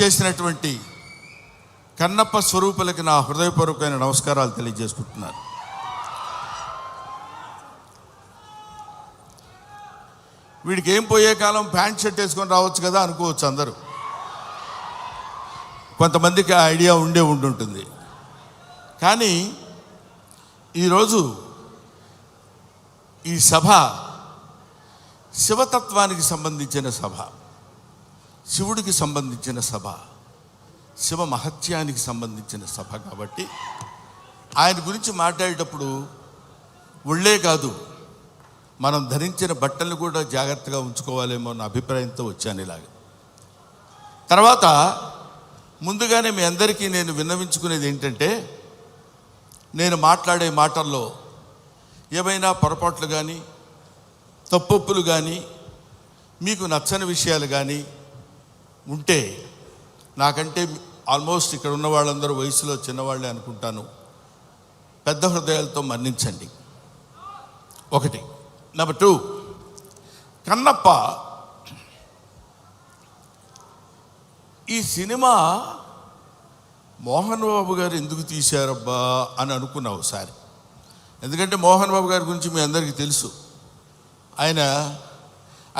చేసినటువంటి కన్నప్ప స్వరూపులకి నా హృదయపూర్వకమైన నమస్కారాలు తెలియజేసుకుంటున్నాను. వీడికి ఏం పోయే కాలం ప్యాంట్ షర్ట్ వేసుకొని రావచ్చు కదా అనుకోవచ్చు అందరూ. కొంతమందికి ఆ ఐడియా ఉండుంటుంది. కానీ ఈరోజు ఈ సభ శివతత్వానికి సంబంధించిన సభ, శివుడికి సంబంధించిన సభ, శివ మహత్యానికి సంబంధించిన సభ కాబట్టి ఆయన గురించి మాట్లాడేటప్పుడు ఒళ్ళే కాదు, మనం ధరించిన బట్టలను కూడా జాగ్రత్తగా ఉంచుకోవాలేమో అన్న అభిప్రాయంతో వచ్చాను ఇలాగ. తర్వాత ముందుగానే మీ అందరికీ నేను విన్నవించుకునేది ఏంటంటే, నేను మాట్లాడే మాటల్లో ఏవైనా పొరపాట్లు కానీ తప్పొప్పులు కానీ మీకు నచ్చని విషయాలు కానీ ఉంటే, నాకంటే ఆల్మోస్ట్ ఇక్కడ ఉన్న వాళ్ళందరూ వయసులో చిన్నవాళ్ళే అనుకుంటాను, పెద్ద హృదయాలతో మన్నించండి. ఒకటి. నెంబర్ 2, కన్నప్ప ఈ సినిమా మోహన్ బాబు గారు ఎందుకు తీశారబ్బా అని అనుకున్నా ఒకసారి. ఎందుకంటే మోహన్ బాబు గారి గురించి మీ అందరికీ తెలుసు. ఆయన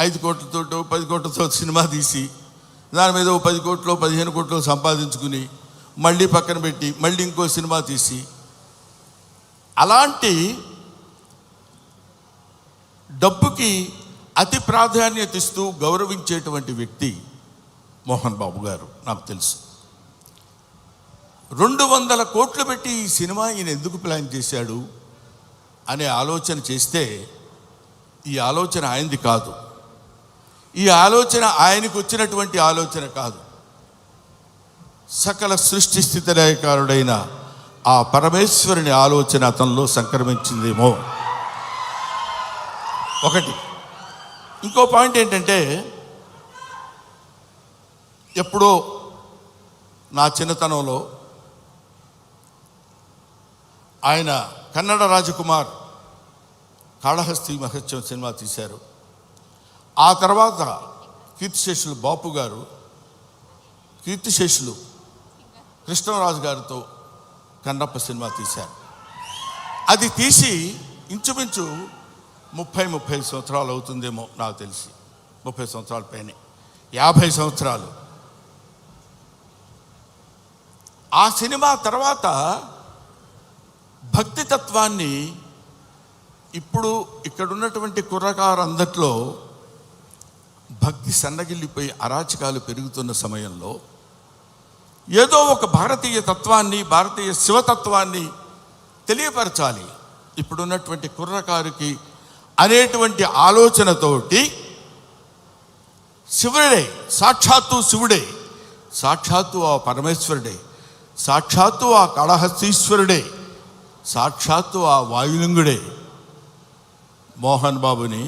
5 కోట్లతో 10 కోట్లతో సినిమా తీసి దాని మీద 10 కోట్లు 15 కోట్లు సంపాదించుకుని మళ్ళీ పక్కన పెట్టి మళ్ళీ ఇంకో సినిమా తీసి, అలాంటి డబ్బుకి అతి ప్రాధాన్యత ఇస్తూ గౌరవించేటువంటి వ్యక్తి మోహన్ బాబు గారు. నాకు తెలుసు 200 కోట్లు పెట్టి ఈ సినిమా ఈయన ఎందుకు ప్లాన్ చేశాడు అనే ఆలోచన చేస్తే, ఈ ఆలోచన ఆయనది కాదు, ఈ ఆలోచన ఆయనకు వచ్చినటువంటి ఆలోచన కాదు, సకల సృష్టి స్థితి లయకారుడైన ఆ పరమేశ్వరుని ఆలోచన అతనిలో సంక్రమించిందేమో. ఒకటి. ఇంకో పాయింట్ ఏంటంటే, ఎప్పుడో నా చిన్నతనంలో ఆయన కన్నడ రాజకుమార్ కాళహస్తి మహత్యం సినిమా తీశారు. ఆ తర్వాత కీర్తిశేషులు బాపు గారు, కీర్తిశేషులు కృష్ణరాజు గారితో కన్నప్ప సినిమా తీశారు. అది తీసి ఇంచుమించు 30 సంవత్సరాలు అవుతుందేమో నాకు తెలిసి, 30 సంవత్సరాల పైనే, 50 సంవత్సరాలు. ఆ సినిమా తర్వాత భక్తి తత్వాన్ని ఇప్పుడు ఇక్కడ ఉన్నటువంటి కుర్రకారందట్లో భక్తి సన్నగిల్లిపోయి అరాచకాలు పెరుగుతున్న సమయంలో ఏదో ఒక భారతీయ తత్వాన్ని, భారతీయ శివతత్వాన్ని తెలియపరచాలి ఇప్పుడున్నటువంటి కుర్రకారుకి అనేటువంటి ఆలోచనతోటి శివుడే, సాక్షాత్తు శివుడే, సాక్షాత్తు ఆ పరమేశ్వరుడే, సాక్షాత్తు ఆ కాళహస్తీశ్వరుడే, సాక్షాత్తు ఆ వాయులింగుడే మోహన్ బాబుని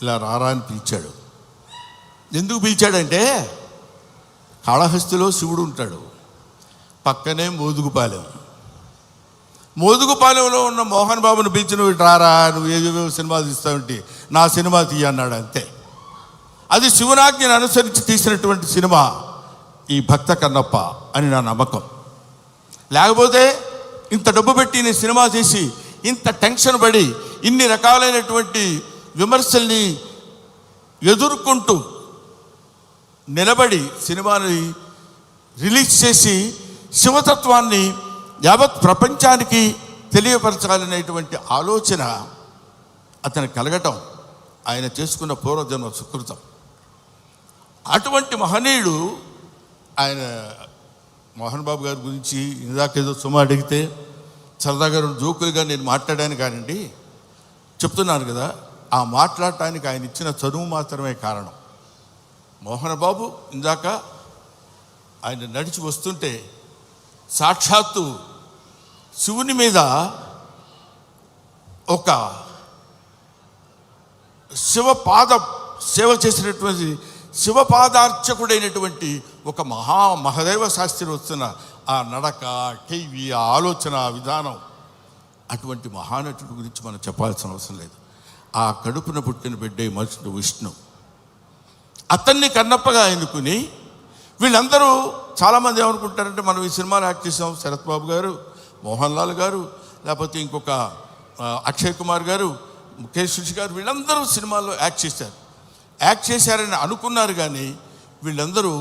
ఇలా రారా అని పిలిచాడు. ఎందుకు పిలిచాడంటే, కాళహస్తిలో శివుడు ఉంటాడు, పక్కనే మోదుగుపాలెంలో ఉన్న మోహన్ బాబుని పిలిచి నువ్వు రారా, నువ్వు ఏవేవో సినిమా తీస్తావంటే నా సినిమా తీయ అన్నాడు. అంతే. అది శివనాజ్ఞను అనుసరించి తీసినటువంటి సినిమా ఈ భక్త కన్నప్ప అని నా నమ్మకం. లేకపోతే ఇంత డబ్బు పెట్టి నేను సినిమా తీసి ఇంత టెన్షన్ పడి ఇన్ని రకాలైనటువంటి విమర్శల్ని ఎదుర్కొంటూ నిలబడి సినిమాని రిలీజ్ చేసి శివతత్వాన్ని యావత్ ప్రపంచానికి తెలియపరచాలనేటువంటి ఆలోచన అతను కలగటం ఆయన చేసుకున్న పూర్వజన్మ సుకృతం. అటువంటి మహనీయుడు ఆయన. మోహన్ బాబు గారి గురించి ఇందాకేదో సుమ అడిగితే సరదాగా 2 జోకులుగా నేను మాట్లాడాను కానండి, చెప్తున్నాను కదా, ఆ మాట్లాడటానికి ఆయన ఇచ్చిన చదువు మాత్రమే కారణం. మోహన్ బాబు ఇందాక ఆయన నడిచి వస్తుంటే సాక్షాత్తు శివుని మీద ఒక సేవ చేసినటువంటి శివపాదార్చకుడైనటువంటి ఒక మహదేవ శాస్త్రి వస్తున్న ఆ నడక, టీవీ, ఆ ఆలోచన విధానం, అటువంటి మహానటుడి గురించి మనం చెప్పాల్సిన అవసరం లేదు. ఆ కడుపున పుట్టిన బిడ్డే మనుషుడు విష్ణు. అతన్ని కన్నప్పగా ఎన్నుకుని వీళ్ళందరూ చాలామంది ఏమనుకుంటారంటే, మనం ఈ సినిమాలో యాక్ట్ చేసాం, శరత్ బాబు గారు, మోహన్ లాల్ గారు, లేకపోతే ఇంకొక అక్షయ్ కుమార్ గారు, ముఖేష్ రుషి గారు, వీళ్ళందరూ సినిమాల్లో యాక్ట్ చేశారని అనుకున్నారు. కానీ వీళ్ళందరూ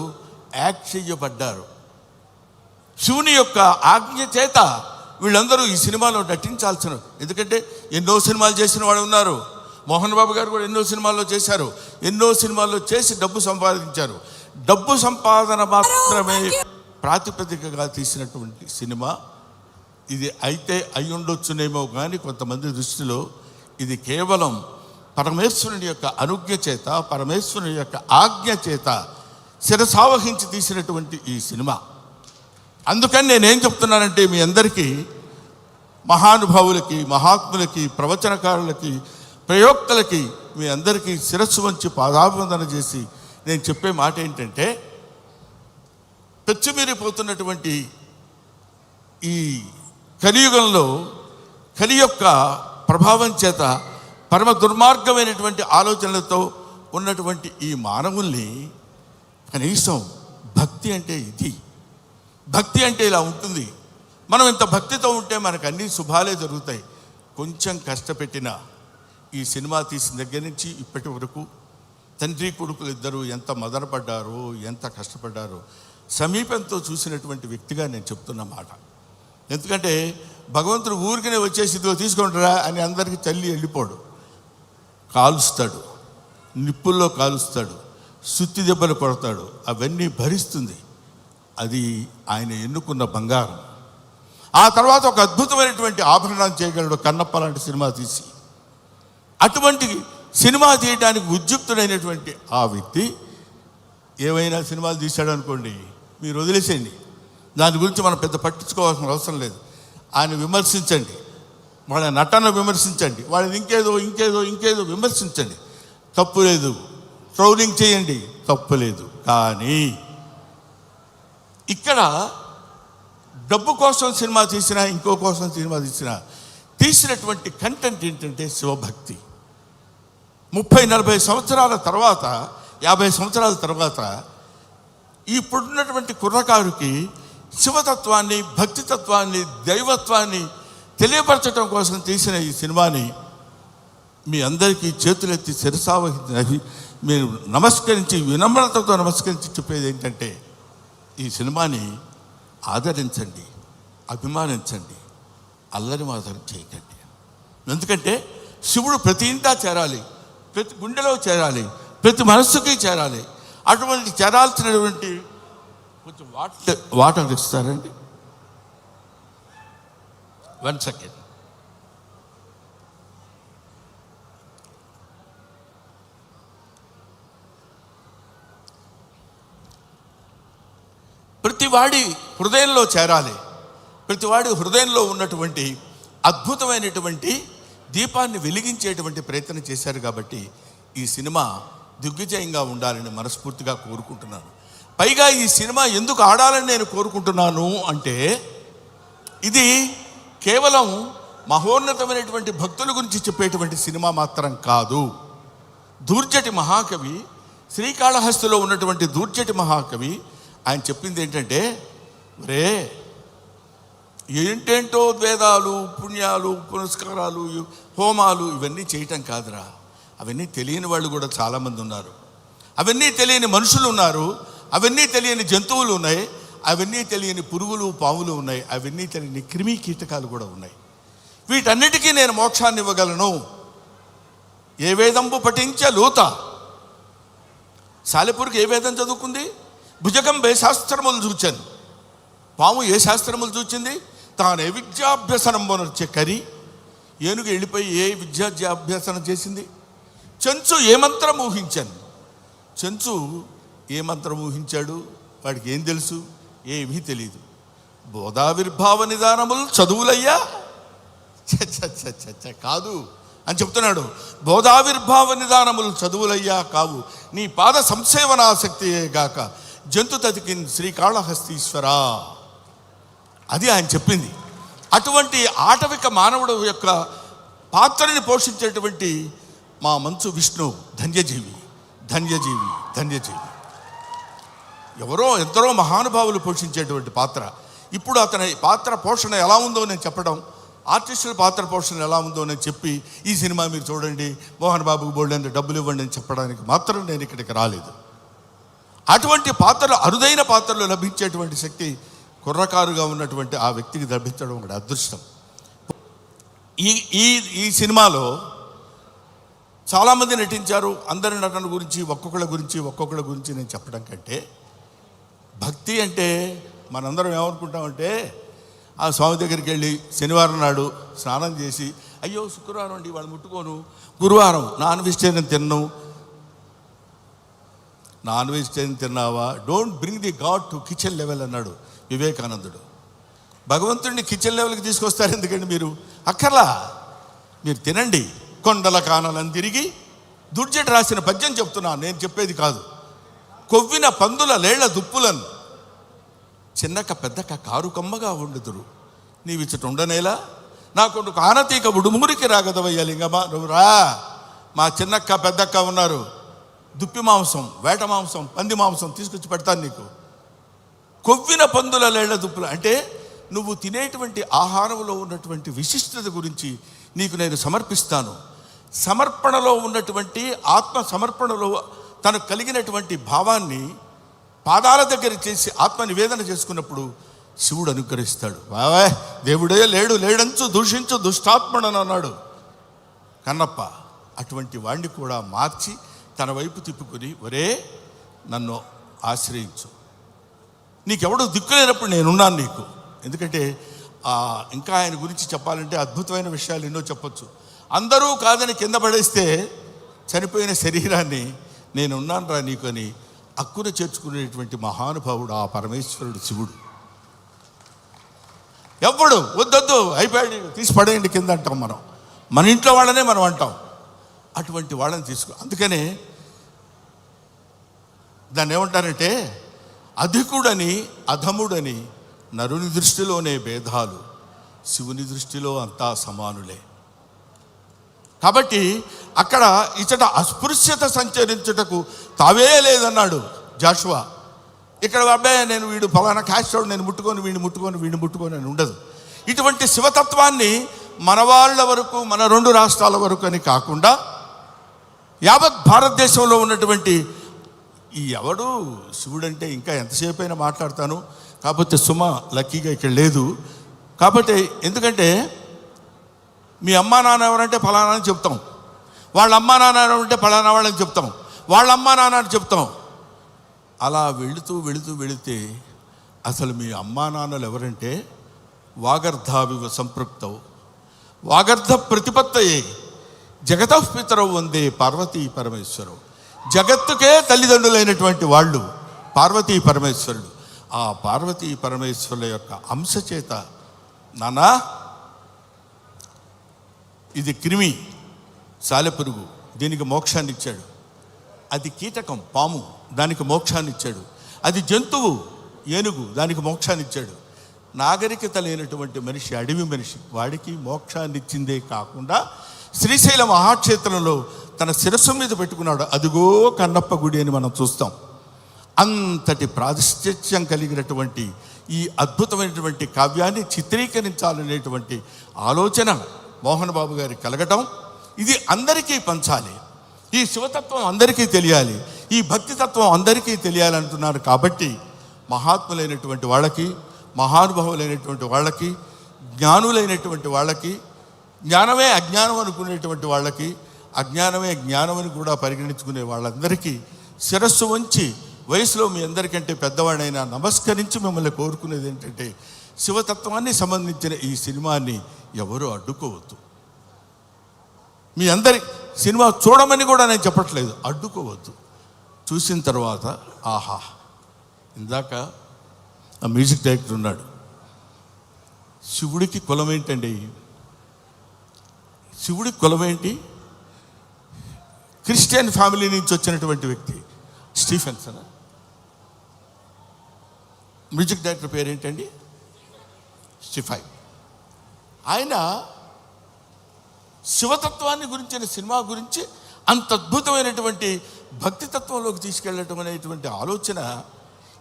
యాక్ట్ చేయబడ్డారు. శివుని యొక్క ఆజ్ఞ చేత వీళ్ళందరూ ఈ సినిమాలో నటించాల్సిన, ఎందుకంటే ఎన్నో సినిమాలు చేసిన వాళ్ళు ఉన్నారు. మోహన్ బాబు గారు కూడా ఎన్నో సినిమాల్లో చేశారు. ఎన్నో సినిమాల్లో చేసి డబ్బు సంపాదించారు. డబ్బు సంపాదన మాత్రమే ప్రాతిపదికగా తీసినటువంటి సినిమా ఇది. అయితే అయి ఉండొచ్చునేమో కానీ కొంతమంది దృష్టిలో ఇది కేవలం పరమేశ్వరుని యొక్క అనుజ్ఞ చేత, పరమేశ్వరుని యొక్క ఆజ్ఞ చేత శిరసావహించి తీసినటువంటి ఈ సినిమా. అందుకని నేనేం చెప్తున్నానంటే, మీ అందరికీ, మహానుభావులకి, మహాత్ములకి, ప్రవచనకారులకి, ప్రయోక్తలకి, మీ అందరికీ శిరస్సు వంచి పాదాభివందన చేసి నేను చెప్పే మాట ఏంటంటే, పెచ్చుమీరిపోతున్నటువంటి ఈ కలియుగంలో కలి యొక్క ప్రభావం చేత పరమ దుర్మార్గమైనటువంటి ఆలోచనలతో ఉన్నటువంటి ఈ మానవుల్ని కనీసం భక్తి అంటే ఇది, భక్తి అంటే ఇలా ఉంటుంది. మనం ఇంత భక్తితో ఉంటే మనకు అన్ని శుభాలే జరుగుతాయి. కొంచెం కష్టపెట్టిన ఈ సినిమా తీసిన దగ్గర నుంచి ఇప్పటి వరకు తండ్రి కొడుకులు ఇద్దరు ఎంత మదనపడ్డారో, ఎంత కష్టపడ్డారో సమీపంతో చూసినటువంటి వ్యక్తిగా నేను చెప్తున్న మాట. ఎందుకంటే భగవంతుడు ఊరికనే వచ్చేసి ఇదిగో తీసుకుంటారా అని అందరికీ తల్లి వెళ్ళిపోడు. కాలుస్తాడు, నిప్పుల్లో కాలుస్తాడు, సుత్తి దెబ్బలు కొడతాడు, అవన్నీ భరిస్తుంది. అది ఆయన ఎన్నుకున్న బంగారం. ఆ తర్వాత ఒక అద్భుతమైనటువంటి ఆభరణాన్ని చేయగలడు కన్నప్ప లాంటి సినిమా తీసి. అటువంటి సినిమా తీయడానికి ఉద్యుక్తుడైనటువంటి ఆ వ్యక్తి ఏమైనా సినిమాలు తీశాడు అనుకోండి, మీరు వదిలేసేయండి, దాని గురించి మనం పెద్ద పట్టించుకోవాల్సిన అవసరం లేదు. ఆయన విమర్శించండి, వాళ్ళ నటన విమర్శించండి, వాళ్ళని ఇంకేదో విమర్శించండి, తప్పు లేదు. ట్రోలింగ్ చేయండి, తప్పు లేదు. కానీ ఇక్కడ డబ్బు కోసం సినిమా తీసినా, ఇంకో కోసం సినిమా తీసినటువంటి కంటెంట్ ఏంటంటే శివభక్తి. 30-40 సంవత్సరాల తర్వాత, 50 సంవత్సరాల తర్వాత ఇప్పుడున్నటువంటి కుర్రకారుకి శివతత్వాన్ని, భక్తితత్వాన్ని, దైవత్వాన్ని తెలియపరచడం కోసం తీసిన ఈ సినిమాని మీ అందరికీ చేతులెత్తి శిరసావహించి మీరు నమస్కరించి, వినమ్రతతో నమస్కరించి చెప్పేది ఏంటంటే, ఈ సినిమాని ఆదరించండి, అభిమానించండి, అల్లరి మాత్రం చేయకండి. ఎందుకంటే శివుడు ప్రతి ఇంటా చేరాలి, ప్రతి గుండెలో చేరాలి, ప్రతి మనస్సుకి చేరాలి. అటువంటి చేరాల్సినటువంటి కొంచెం వాటర్ ఇస్తారండి. 1 సెకండ్. ప్రతివాడి హృదయంలో చేరాలి. ప్రతివాడి హృదయంలో ఉన్నటువంటి అద్భుతమైనటువంటి దీపాన్ని వెలిగించేటువంటి ప్రయత్నం చేశారు. కాబట్టి ఈ సినిమా దిగ్విజయంగా ఉండాలని మనస్ఫూర్తిగా కోరుకుంటున్నాను. పైగా ఈ సినిమా ఎందుకు ఆడాలని నేను కోరుకుంటున్నాను అంటే, ఇది కేవలం మహోన్నతమైనటువంటి భక్తుల గురించి చెప్పేటువంటి సినిమా మాత్రం కాదు. దూర్జటి మహాకవి, శ్రీకాళహస్తిలో ఉన్నటువంటి దూర్జటి మహాకవి ఆయన చెప్పింది ఏంటంటే, రే ఏంటేంటో వేదాలు, పుణ్యాలు, పునస్కారాలు, హోమాలు ఇవన్నీ చేయటం కాదురా. అవన్నీ తెలియని వాళ్ళు కూడా చాలామంది ఉన్నారు. అవన్నీ తెలియని మనుషులు ఉన్నారు. అవన్నీ తెలియని జంతువులు ఉన్నాయి. అవన్నీ తెలియని పురుగులు, పాములు ఉన్నాయి. అవన్నీ తెలియని క్రిమి కీటకాలు కూడా ఉన్నాయి. వీటన్నిటికీ నేను మోక్షాన్ని ఇవ్వగలను. ఏ వేదంబు పఠించ లూత. సాలెపురికి ఏ వేదం చదువుకుంది? భుజగం ఏ శాస్త్రములు చూచాను. పాము ఏ శాస్త్రములు చూచింది? తాను ఏ విద్యాభ్యసనం వచ్చే కరి. ఏనుగు వెళ్ళిపోయి ఏ విద్యాభ్యాసనం చేసింది? చెంచు ఏ మంత్రం ఊహించాను. చెంచు ఏ మంత్రం ఊహించాడు? వాడికి ఏం తెలుసు? ఏమీ తెలియదు. బోధావిర్భావ నిదానములు చదువులయ్యా కాదు అని చెప్తున్నాడు. బోధావిర్భావ నిదానములు చదువులయ్యా కావు, నీ పాద సంసేవనాసక్తియే గాక జంతు తతికిన్ శ్రీకాళహస్తీశ్వరా. అది ఆయన చెప్పింది. అటువంటి ఆటవిక మానవుడు యొక్క పాత్రని పోషించేటువంటి మా మంచు విష్ణు ధన్యజీవి, ధన్యజీవి, ధన్యజీవి. ఎవరో ఎందరో మహానుభావులు పోషించేటువంటి పాత్ర. ఇప్పుడు అతని పాత్ర పోషణ ఎలా ఉందో నేను చెప్పడం, ఆర్టిస్టుల పాత్ర పోషణ ఎలా ఉందో నేను చెప్పి ఈ సినిమా మీరు చూడండి, మోహన్ బాబుకు బోల్డెంత డబ్బులు ఇవ్వండి అని చెప్పడానికి మాత్రం నేను ఇక్కడికి రాలేదు. అటువంటి పాత్రలు, అరుదైన పాత్రలు లభించేటువంటి శక్తి కుర్రకారుగా ఉన్నటువంటి ఆ వ్యక్తికి లభించడం ఒక అదృష్టం. ఈ సినిమాలో చాలామంది నటించారు. అందరి నటన గురించి ఒక్కొక్కళ్ళ గురించి నేను చెప్పడం కంటే, భక్తి అంటే మనందరం ఏమనుకుంటామంటే, ఆ స్వామి దగ్గరికి వెళ్ళి శనివారం నాడు స్నానం చేసి, అయ్యో శుక్రవారం అండి వాళ్ళు ముట్టుకోను, గురువారం నాన్ వెజిటేరియన్ తిన్నావా, don't bring the God to kitchen level అన్నాడు వివేకానందుడు. భగవంతుడిని కిచెన్ లెవెల్కి తీసుకొస్తారు ఎందుకండి మీరు? అక్కర్లా, మీరు తినండి. కొండల కానలను తిరిగి దుర్జటి రాసిన పద్యం చెప్తున్నా, నేను చెప్పేది కాదు. కొవ్విన పందుల లేళ్ల దుప్పులను చిన్నక పెద్దక కారు కమ్మగా ఉండుదురు, నీవిచ్చట ఉండనేలా నా కొడుకు ఆనతీక ఉడుమురికి రాగదవయ్యా లింగమా, నువ్వు రా. మా చిన్నక్క పెద్దక్క ఉన్నారు, దుప్పి మాంసం, వేట మాంసం, పంది మాంసం తీసుకొచ్చి పెడతాను నీకు. కొవ్విన పందుల లేళ్ల దుప్పులు అంటే నువ్వు తినేటువంటి ఆహారంలో ఉన్నటువంటి విశిష్టత గురించి నీకు నేను సమర్పిస్తాను. సమర్పణలో ఉన్నటువంటి ఆత్మ సమర్పణలో తనకు కలిగినటువంటి భావాన్ని పాదాల దగ్గర చేసి ఆత్మ నివేదన చేసుకున్నప్పుడు శివుడు అనుగ్రహిస్తాడు. బావా దేవుడే లేడంచు దూషించు దుష్టాత్మడని అన్నాడు కన్నప్ప. అటువంటి వాడిని కూడా మార్చి తన వైపు తిప్పుకొని, ఒరే నన్ను ఆశ్రయించు, నీకెవడో దిక్కులేనప్పుడు నేనున్నాను నీకు. ఎందుకంటే ఇంకా ఆయన గురించి చెప్పాలంటే అద్భుతమైన విషయాలు ఎన్నో చెప్పొచ్చు. అందరూ కాదని కింద పడేస్తే చనిపోయిన శరీరాన్ని నేనున్నాను రా నీకు అని అక్కున చేర్చుకునేటువంటి మహానుభావుడు ఆ పరమేశ్వరుడు శివుడు. ఎవ్వడు వద్దొద్దు అయిపోయాడు తీసి పడేయండి కింద అంటాం మనం, మన ఇంట్లో వాళ్ళనే మనం అంటాం. అటువంటి వాళ్ళని అందుకనే దాన్ని ఏమంటారంటే, అధికుడని అధముడని నరుని దృష్టిలోనే భేదాలు, శివుని దృష్టిలో అంతా సమానులే. కాబట్టి అక్కడ ఇచ్చట అస్పృశ్యత సంచరించుటకు తావే లేదన్నాడు జాషువా. ఇక్కడ అబ్బాయి నేను వీడు ఫలానా క్యాస్ట్ నేను వీడిని ముట్టుకొని అని ఉండదు. ఇటువంటి శివతత్వాన్ని మన వాళ్ళ వరకు, మన 2 రాష్ట్రాల వరకు అని కాకుండా యావత్ భారతదేశంలో ఉన్నటువంటి ఈ ఎవడు శివుడంటే ఇంకా ఎంతసేపు అయినా మాట్లాడతాను. కాకపోతే సుమ లక్కీగా ఇక్కడ లేదు. కాబట్టి ఎందుకంటే మీ అమ్మా నాన్న ఎవరంటే ఫలానా అని చెప్తాం, వాళ్ళ అమ్మా నాన్న ఎవరంటే ఫలానా వాళ్ళని చెప్తాం, వాళ్ళ అమ్మా నాన్న అని చెప్తాం. అలా వెళితే అసలు మీ అమ్మా నాన్నలు ఎవరంటే వాగర్ధావివ సంపృక్తవు వాగర్ధ ప్రతిపత్తయే జగతః పితరౌ వందే పార్వతీ పరమేశ్వరవు. జగత్తుకే తల్లిదండ్రులైనటువంటి వాళ్ళు పార్వతీ పరమేశ్వరుడు. ఆ పార్వతీ పరమేశ్వరుల యొక్క అంశ చేత, నానా ఇది క్రిమి సాలెపురుగు, దీనికి మోక్షాన్ని ఇచ్చాడు. అది కీటకం పాము, దానికి మోక్షాన్ని ఇచ్చాడు. అది జంతువు ఏనుగు, దానికి మోక్షాన్ని ఇచ్చాడు. నాగరికత లేనటువంటి మనిషి, అడవి మనిషి, వాడికి మోక్షాన్ని ఇచ్చిందే కాకుండా శ్రీశైల మహాక్షేత్రంలో తన శిరస్సు మీద పెట్టుకున్నాడు. అదిగో కన్నప్ప గుడి అని మనం చూస్తాం. అంతటి ప్రాతిష్ఠ్యం కలిగినటువంటి ఈ అద్భుతమైనటువంటి కావ్యాన్ని చిత్రీకరించాలనేటువంటి ఆలోచన మోహన్ బాబు గారికి కలగటం, ఇది అందరికీ పంచాలి, ఈ శివతత్వం అందరికీ తెలియాలి, ఈ భక్తితత్వం అందరికీ తెలియాలంటున్నారు. కాబట్టి మహాత్ములైనటువంటి వాళ్ళకి, మహానుభావులైనటువంటి వాళ్ళకి, జ్ఞానులైనటువంటి వాళ్ళకి, జ్ఞానమే అజ్ఞానం అనుకునేటువంటి వాళ్ళకి, అజ్ఞానమే జ్ఞానం అని కూడా పరిగణించుకునే వాళ్ళందరికీ శిరస్సు వంచి వయసులో మీ అందరికంటే పెద్దవాడైనా నమస్కరించి మిమ్మల్ని కోరుకునేది ఏంటంటే, శివతత్వాన్ని సంబంధించిన ఈ సినిమాని ఎవరూ అడ్డుకోవద్దు. మీ అందరి సినిమా చూడమని కూడా నేను చెప్పట్లేదు, అడ్డుకోవద్దు. చూసిన తర్వాత ఆహా, ఇందాక ఆ మ్యూజిక్ డైరెక్టర్ ఉన్నాడు, శివుడికి కులం ఏంటండి? శివుడికి కులం ఏంటి? క్రిస్టియన్ ఫ్యామిలీ నుంచి వచ్చినటువంటి వ్యక్తి స్టీఫెన్సన్. మ్యూజిక్ డైరెక్టర్ పేరు ఏంటండి? స్టీఫై. ఆయన శివతత్వాన్ని గురించిన సినిమా గురించి అంత అద్భుతమైనటువంటి భక్తితత్వంలోకి తీసుకెళ్ళటం అనేటువంటి ఆలోచన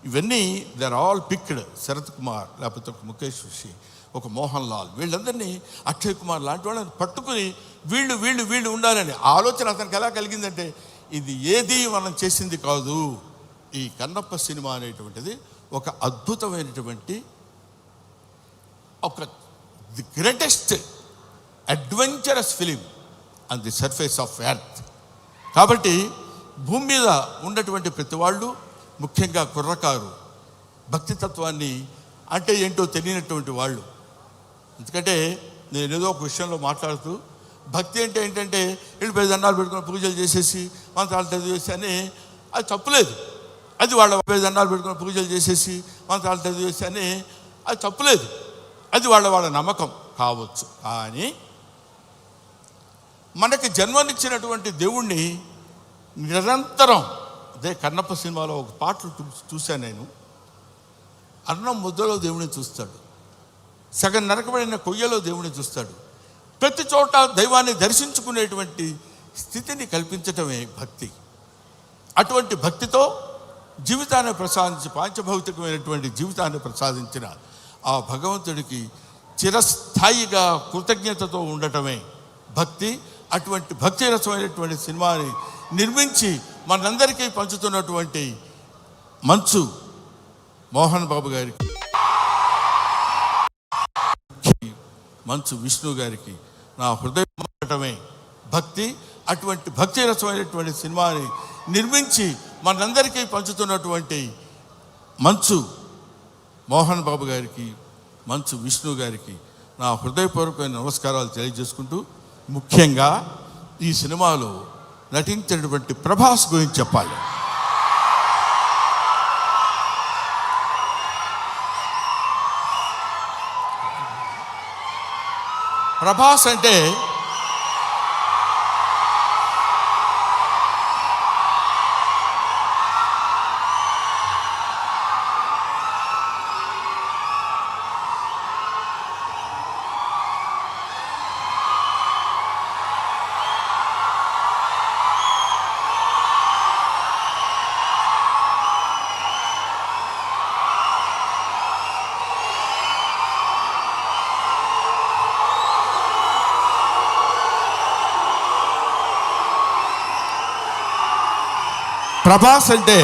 ఇవన్నీ they are all picked. Sarath Kumar, లేకపోతే ఒక ముఖేష్ ఋషి, ఒక మోహన్ లాల్, వీళ్ళందరినీ అక్షయ్ కుమార్ లాంటి వాళ్ళని పట్టుకుని వీళ్ళు వీళ్ళు వీళ్ళు ఉండాలని ఆలోచన అతనికి ఎలా కలిగిందంటే, ఇది ఏది మనం చేసింది కాదు, ఈ కన్నప్ప సినిమా అనేటువంటిది ఒక అద్భుతమైనటువంటి ఒక the greatest adventurous film on the surface of earth. కాబట్టి భూమి మీద ఉన్నటువంటి ప్రతి వాళ్ళు, ముఖ్యంగా కుర్రకారు, భక్తితత్వాన్ని అంటే ఏంటో తెలియనటువంటి వాళ్ళు. ఎందుకంటే నేను ఏదో ఒక విషయంలో మాట్లాడుతూ, భక్తి అంటే ఏంటంటే వెళ్ళిపోయి దండాలు పెట్టుకుని పూజలు చేసేసి మంత్రాలు చదివేసి అని, అది తప్పులేదు. అది వాళ్ళ దండాలు పెట్టుకుని పూజలు చేసేసి మంత్రాలు చదివేసి అని, అది తప్పులేదు. అది వాళ్ళ నమ్మకం కావచ్చు. కానీ మనకి జన్మనిచ్చినటువంటి దేవుణ్ణి నిరంతరం, అదే కన్నప్ప సినిమాలో ఒక పాటలు చూశాను నేను. అన్నం ముద్దలో దేవుడిని చూస్తాడు, సగం నరకబడిన కొయ్యలో దేవుడిని చూస్తాడు. ప్రతి చోట దైవాన్ని దర్శించుకునేటువంటి స్థితిని కల్పించటమే భక్తి. అటువంటి భక్తితో జీవితాన్ని ప్రసాదించి, పాంచభౌతికమైనటువంటి జీవితాన్ని ప్రసాదించిన ఆ భగవంతుడికి చిరస్థాయిగా కృతజ్ఞతతో ఉండటమే భక్తి. అటువంటి భక్తి రసమైనటువంటి సినిమాని నిర్మించి మనందరికీ పంచుతున్నటువంటి మంచు మోహన్ బాబు గారికి, మంచు విష్ణు గారికి నా హృదయం ఉండటమే భక్తి. అటువంటి భక్తి రసమైనటువంటి సినిమాని నిర్మించి మనందరికీ పంచుతున్నటువంటి మంచు మోహన్ బాబు గారికి, మంచు విష్ణు గారికి నా హృదయపూర్వకమైన నమస్కారాలు తెలియజేసుకుంటూ, ముఖ్యంగా ఈ సినిమాలో నటించినటువంటి ప్రభాస్ గురించి చెప్పాలి. ప్రభాస్ అంటే ప్రభాస్ అంటే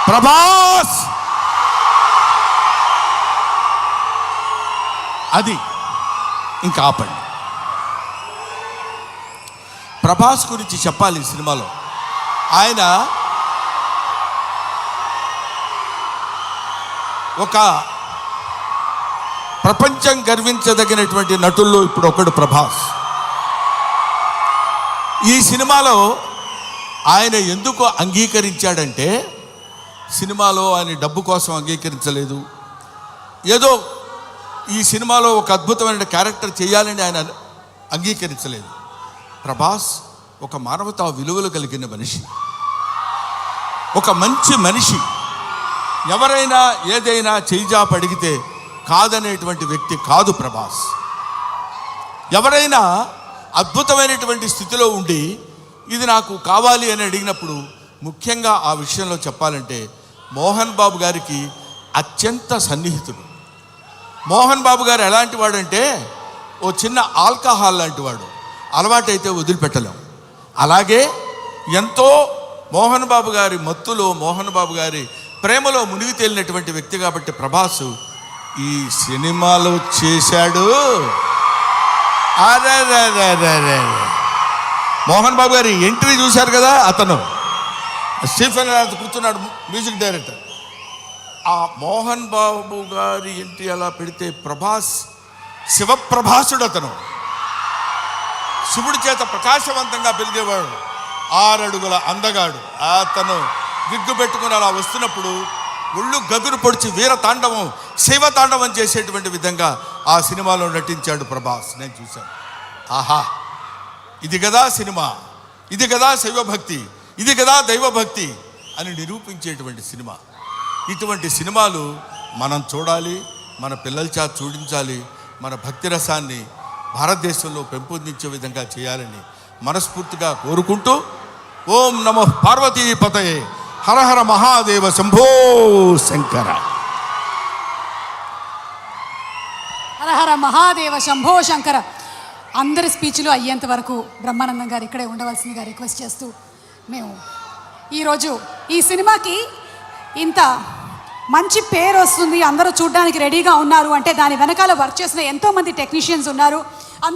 ప్రభాస్ అది ఇంకా ఆపండి. ప్రభాస్ గురించి చెప్పాలి ఈ సినిమాలో. ఆయన ఒక ప్రపంచం గర్వించదగినటువంటి నటుల్లో ఇప్పుడు ఒకడు ప్రభాస్. ఈ సినిమాలో ఆయన ఎందుకు అంగీకరించాడంటే, సినిమాలో ఆయన డబ్బు కోసం అంగీకరించలేదు. ఏదో ఈ సినిమాలో ఒక అద్భుతమైన క్యారెక్టర్ చేయాలని ఆయన అంగీకరించలేదు. ప్రభాస్ ఒక మానవతా విలువలు కలిగిన మనిషి, ఒక మంచి మనిషి. ఎవరైనా ఏదైనా చేయిజాప అడిగితే కాదనేటువంటి వ్యక్తి కాదు ప్రభాస్. ఎవరైనా అద్భుతమైనటువంటి స్థితిలో ఉండి ఇది నాకు కావాలి అని అడిగినప్పుడు, ముఖ్యంగా ఆ విషయంలో చెప్పాలంటే మోహన్ బాబు గారికి అత్యంత సన్నిహితుడు. మోహన్ బాబు గారు ఎలాంటి వాడంటే, ఓ చిన్న ఆల్కహాల్ లాంటి వాడు, అలవాటైతే వదిలిపెట్టలేం. అలాగే ఎంతో మోహన్ బాబు గారి మత్తులో, మోహన్ బాబు గారి ప్రేమలో మునిగి తేలినటువంటి వ్యక్తి. కాబట్టి ప్రభాస్ ఈ సినిమాలో చేశాడు. అరే మోహన్ బాబు గారి ఎంట్రీ చూశారు కదా, అతను స్టీఫెన్ కూర్చున్నాడు, మ్యూజిక్ డైరెక్టర్. ఆ మోహన్ బాబు గారి ఎంట్రీ అలా పెడితే ప్రభాస్ శివప్రభాసుడు. అతను శివుడి చేత ప్రకాశవంతంగా పెరిగేవాడు, 6 అడుగుల అందగాడు. అతను విగ్గు పెట్టుకుని అలా వస్తున్నప్పుడు ఒళ్ళు గగురు పొడిచి వీర తాండవం, శివ తాండవం చేసేటువంటి విధంగా ఆ సినిమాలో నటించాడు ప్రభాస్. నేను చూశాను. ఆహా, ఇది కదా సినిమా, ఇది కదా శైవభక్తి, ఇది కదా దైవభక్తి అని నిరూపించేటువంటి సినిమా. ఇటువంటి సినిమాలు మనం చూడాలి, మన పిల్లల చేత చూడించాలి. మన భక్తి రసాన్ని భారతదేశంలో పెంపొందించే విధంగా చేయాలని మనస్ఫూర్తిగా కోరుకుంటూ, ఓం నమః పార్వతీ పతయే హర హర మహాదేవ శంభో శంకర. హర హర మహాదేవ శంభో శంకర. అందరి స్పీచ్లు అయ్యేంత వరకు బ్రహ్మానందం గారు ఇక్కడే ఉండవలసిందిగా రిక్వెస్ట్ చేస్తూ, మేము ఈరోజు ఈ సినిమాకి ఇంత మంచి పేరు వస్తుంది, అందరూ చూడడానికి రెడీగా ఉన్నారు అంటే దాని వెనకాల వర్క్ చేసిన ఎంతోమంది టెక్నీషియన్స్ ఉన్నారు.